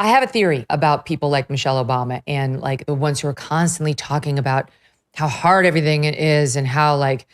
I have a theory about people like Michelle Obama and like the ones who are constantly talking about how hard everything is and how like,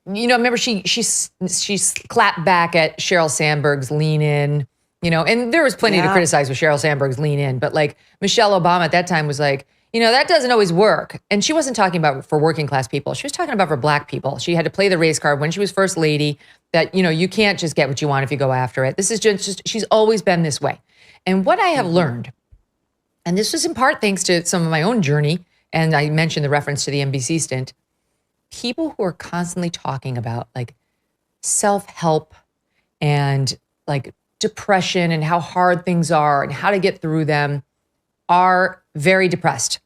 remember she's clapped back at Sheryl Sandberg's Lean In, and there was plenty to criticize with Sheryl Sandberg's Lean In, but like Michelle Obama at that time was like, that doesn't always work. And she wasn't talking about for working class people. She was talking about for black people. She had to play the race card when she was first lady that, you can't just get what you want if you go after it. This is just she's always been this way. And what I have learned, and this was in part thanks to some of my own journey, and I mentioned the reference to the NBC stint, people who are constantly talking about like self-help and like depression and how hard things are and how to get through them are very depressed.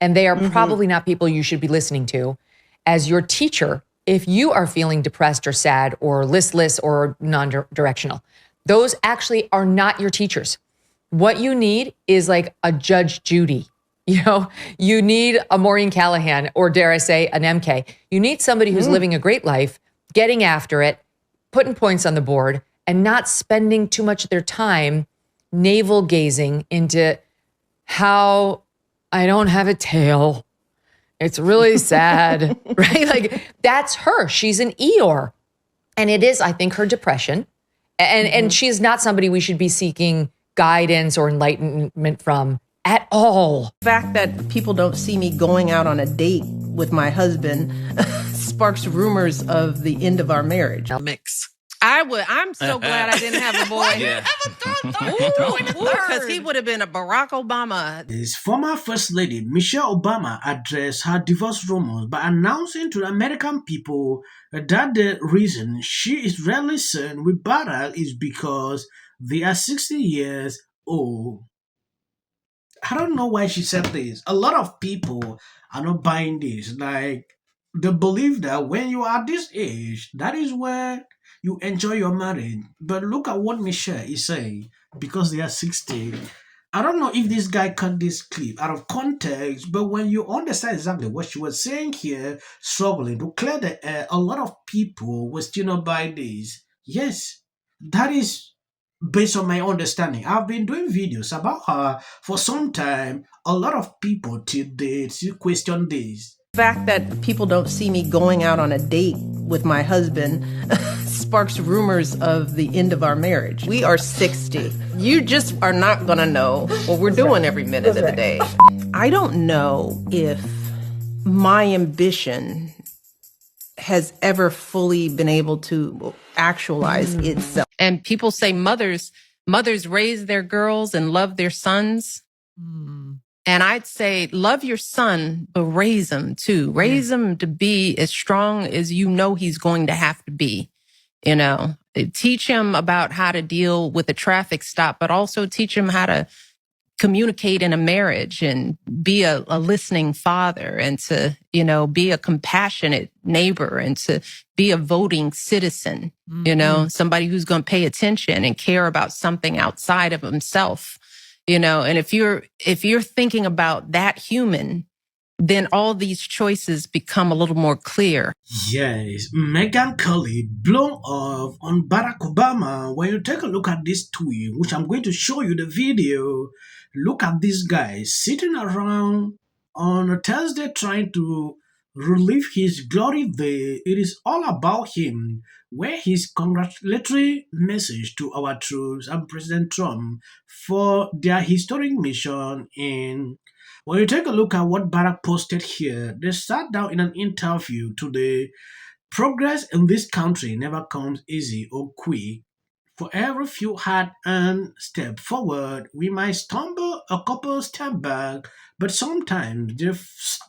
And they are probably not people you should be listening to as your teacher if you are feeling depressed or sad or listless or non-directional. Those actually are not your teachers. What you need is like a Judge Judy. You need a Maureen Callahan, or dare I say an MK. You need somebody who's living a great life, getting after it, putting points on the board, and not spending too much of their time navel gazing into how I don't have a tail. It's really sad, right? Like that's her. She's an Eeyore. And it is, I think, her depression. And she's not somebody we should be seeking guidance or enlightenment from at all. The fact that people don't see me going out on a date with my husband sparks rumors of the end of our marriage. Mix. I'm so glad I didn't have a boy. Yeah. Because he would have been a Barack Obama. His former First Lady Michelle Obama addressed her divorce rumors by announcing to the American people that the reason she is rarely seen with Barack is because they are 60 years old. I don't know why she said this. A lot of people are not buying this. Like, they believe that when you are this age, that is when you enjoy your marriage. But look at what Michelle is saying. Because they are 60. I don't know if this guy cut this clip out of context, but when you understand exactly what she was saying here, struggling to clear the air, a lot of people will still not buy this. Yes, that is based on my understanding. I've been doing videos about her for some time. A lot of people till date still question this. The fact that people don't see me going out on a date with my husband sparks rumors of the end of our marriage. We are 60. You just are not going to know what we're doing every minute of the day. I don't know if my ambition has ever fully been able to actualize itself. And people say mothers raise their girls and love their sons. And I'd say, love your son, but raise him too. Raise him to be as strong as you know he's going to have to be. Teach him about how to deal with a traffic stop, but also teach him how to communicate in a marriage and be a listening father and to, be a compassionate neighbor and to be a voting citizen, somebody who's going to pay attention and care about something outside of himself. And if you're thinking about that human, then all these choices become a little more clear. Yes, Megyn Kelly blown off on Barack Obama. When you take a look at this tweet, which I'm going to show you the video, look at this guy sitting around on a Thursday trying to relive his glory day. It is all about him, where his congratulatory message to our troops and President Trump for their historic mission in. When you take a look at what Barack posted here, they sat down in an interview today. Progress in this country never comes easy or quick. For every few hard-earned step forward, we might stumble a couple steps back, but sometimes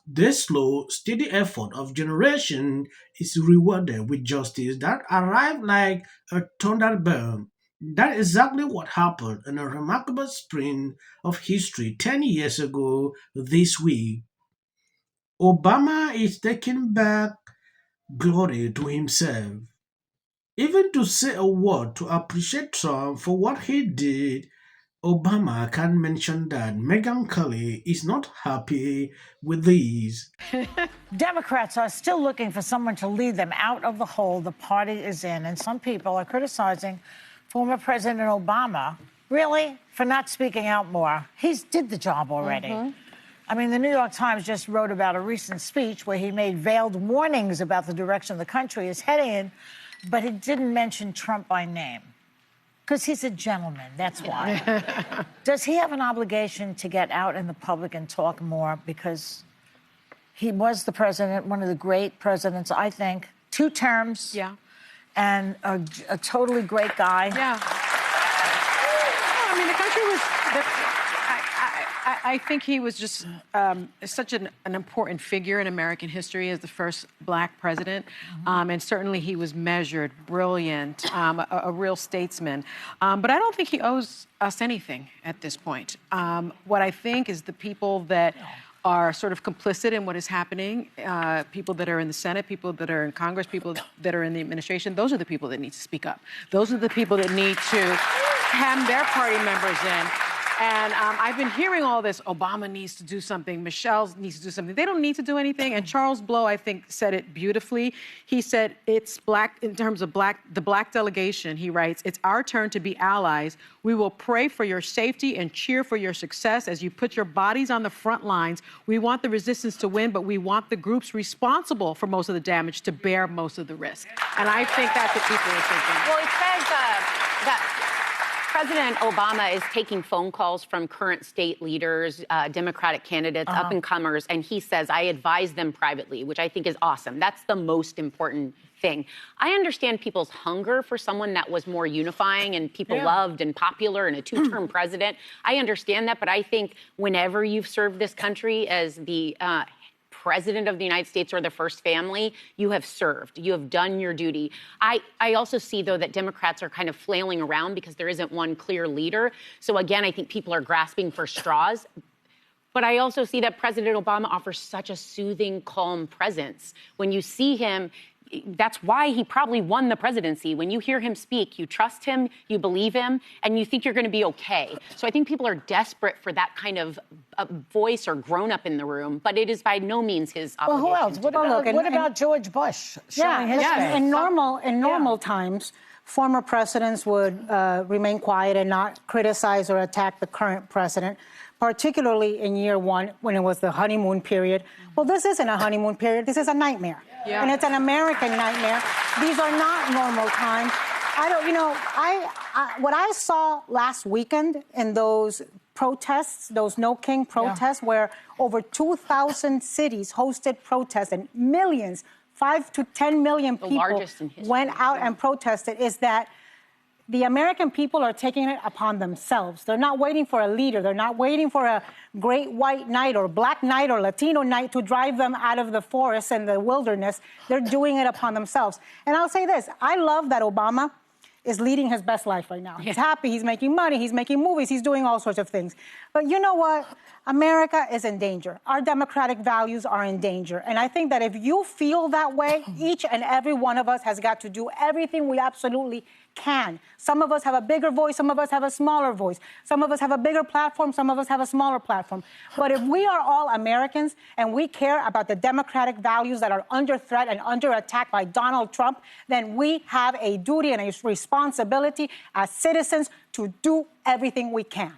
the slow, steady effort of generation is rewarded with justice that arrives like a thunderbolt. That's exactly what happened in a remarkable sprint of history 10 years ago this week. Obama is taking back glory to himself. Even to say a word to appreciate Trump for what he did, Obama can mention that Megyn Kelly is not happy with these. Democrats are still looking for someone to lead them out of the hole the party is in, and some people are criticizing former President Obama Really? For not speaking out more. He's did the job already. I mean, the New York Times just wrote about a recent speech where he made veiled warnings about the direction the country is heading in, but he didn't mention Trump by name. Because he's a gentleman, that's why. Does he have an obligation to get out in the public and talk more? Because he was the president, one of the great presidents, I think, 2 terms. Yeah. And a totally great guy. Yeah. I mean, the country was. I think he was just such an important figure in American history as the first Black president. And certainly he was measured, brilliant, a real statesman. But I don't think he owes us anything at this point. What I think is the people that are sort of complicit in what is happening, people that are in the Senate, people that are in Congress, people that are in the administration, those are the people that need to speak up. Those are the people that need to hem their party members in. And I've been hearing all this, Obama needs to do something, Michelle needs to do something. They don't need to do anything. And Charles Blow, I think, said it beautifully. He said it's Black, in terms of the Black delegation, he writes, it's our turn to be allies. We will pray for your safety and cheer for your success as you put your bodies on the front lines. We want the resistance to win, but we want the groups responsible for most of the damage to bear most of the risk. And I think that's what people are thinking. Well, it says that President Obama is taking phone calls from current state leaders, Democratic candidates, up-and-comers, and he says, I advise them privately, which I think is awesome. That's the most important thing. I understand people's hunger for someone that was more unifying and people loved and popular and a 2-term president. I understand that, but I think whenever you've served this country as the president of the United States or the first family, you have served. You have done your duty. I also see, though, that Democrats are kind of flailing around because there isn't one clear leader. So, again, I think people are grasping for straws. But I also see that President Obama offers such a soothing, calm presence. When you see him, that's why he probably won the presidency. When you hear him speak, you trust him, you believe him, and you think you're going to be okay. So I think people are desperate for that kind of voice or grown-up in the room, but it is by no means his obligation. Well, who else? What about George Bush showing his face? In normal times, former presidents would remain quiet and not criticize or attack the current president, particularly in year 1 when it was the honeymoon period. Well, this isn't a honeymoon period. This is a nightmare. Yeah. And it's an American nightmare. These are not normal times. What I saw last weekend in those protests, those No King protests, where over 2,000 cities hosted protests and millions, 5 to 10 million people went out and protested, is that the American people are taking it upon themselves. They're not waiting for a leader. They're not waiting for a great white knight or black knight or Latino knight to drive them out of the forest and the wilderness. They're doing it upon themselves. And I'll say this, I love that Obama is leading his best life right now. He's happy, he's making money, he's making movies, he's doing all sorts of things. But you know what? America is in danger. Our democratic values are in danger. And I think that if you feel that way, each and every one of us has got to do everything we absolutely can. Some of us have a bigger voice, some of us have a smaller voice. Some of us have a bigger platform, some of us have a smaller platform. But if we are all Americans and we care about the democratic values that are under threat and under attack by Donald Trump, then we have a duty and a responsibility as citizens to do everything we can.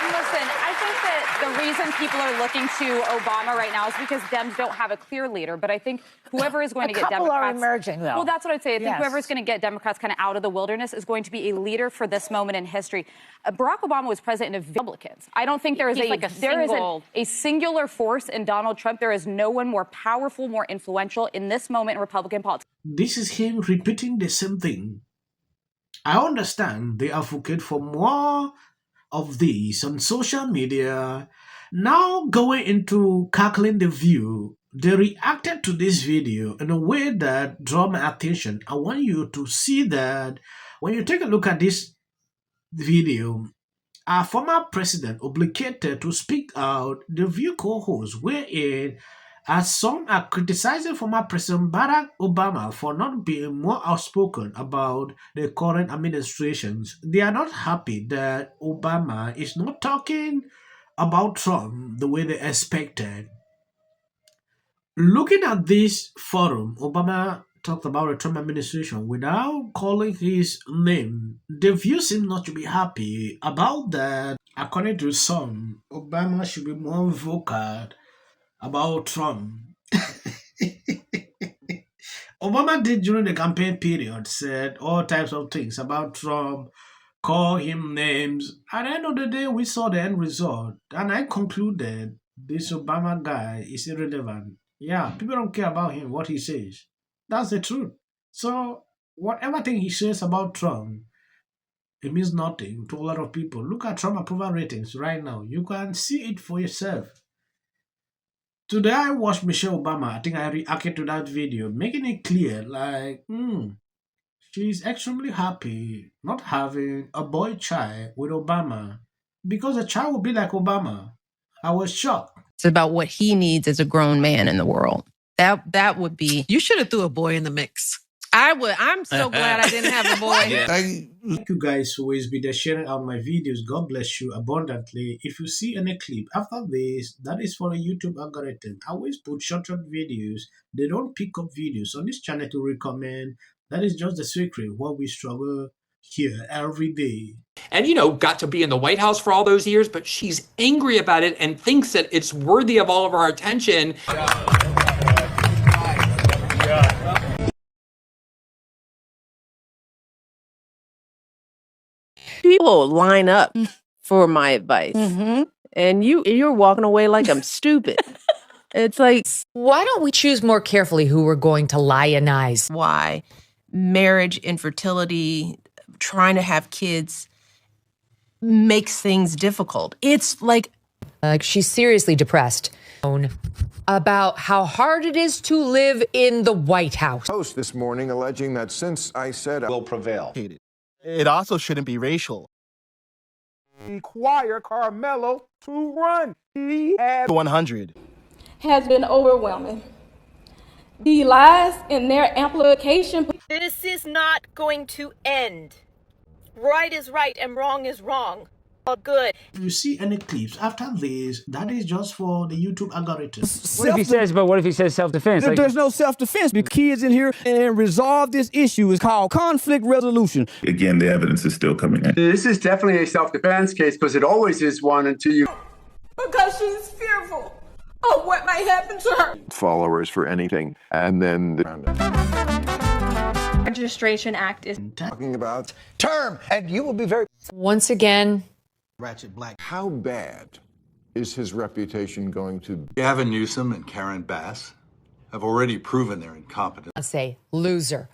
Listen, I think that the reason people are looking to Obama right now is because Dems don't have a clear leader. But I think whoever is going to get Democrats... A couple are emerging, though. Well, that's what I'd say. I think whoever is going to get Democrats kind of out of the wilderness is going to be a leader for this moment in history. Barack Obama was president of Republicans. I don't think there is a singular force in Donald Trump. There is no one more powerful, more influential in this moment in Republican politics. This is him repeating the same thing. I understand they advocate for more of these on social media. Now going into calculating the view, they reacted to this video in a way that draw my attention. I want you to see that when you take a look at this video, our former president obligated to speak out, the View co-host, wherein as some are criticizing former President Barack Obama for not being more outspoken about the current administrations, they are not happy that Obama is not talking about Trump the way they expected. Looking at this forum, Obama talked about the Trump administration without calling his name. The view seem not to be happy about that. According to some, Obama should be more vocal about Trump. Obama did during the campaign period, said all types of things about Trump, call him names. At the end of the day, we saw the end result, and I concluded this Obama guy is irrelevant. Yeah, people don't care about him, what he says. That's the truth. So, whatever thing he says about Trump, it means nothing to a lot of people. Look at Trump approval ratings right now. You can see it for yourself. Today I watched Michelle Obama. I think I reacted to that video, making it clear like, she's extremely happy not having a boy child with Obama because the child would be like Obama. I was shocked. It's about what he needs as a grown man in the world. That would be. You should have threw a boy in the mix. I would. I'm so glad I didn't have a boy. Thank you guys who always be there sharing out my videos. God bless you abundantly. If you see any clip after this, that is for a YouTube algorithm. I always put short videos. They don't pick up videos on this channel to recommend. That is just the secret what we struggle here every day. And, got to be in the White House for all those years, but she's angry about it and thinks that it's worthy of all of our attention. People line up for my advice, and you're walking away like I'm stupid. It's like, Why don't we choose more carefully who we're going to lionize? why marriage, infertility, trying to have kids makes things difficult. It's like She's seriously depressed about how hard it is to live in the White House. Post this morning alleging that since I said I will prevail. It also shouldn't be racial. Require Carmelo to run. He had 100. Has been overwhelming. The lies and their amplification. This is not going to end. Right is right and wrong is wrong. All good. If you see any clips after this, that is just for the YouTube algorithm. What if he says self-defense? There's no self-defense because kids in here and resolve this issue is called conflict resolution. Again, the evidence is still coming in. This is definitely a self-defense case because it always is one until you... Because she's fearful of what might happen to her. Followers for anything. And then Registration Act is talking about term, and you will be very... Once again, Ratchet Black. How bad is his reputation going to be? Gavin Newsom and Karen Bass have already proven their incompetence. Say loser.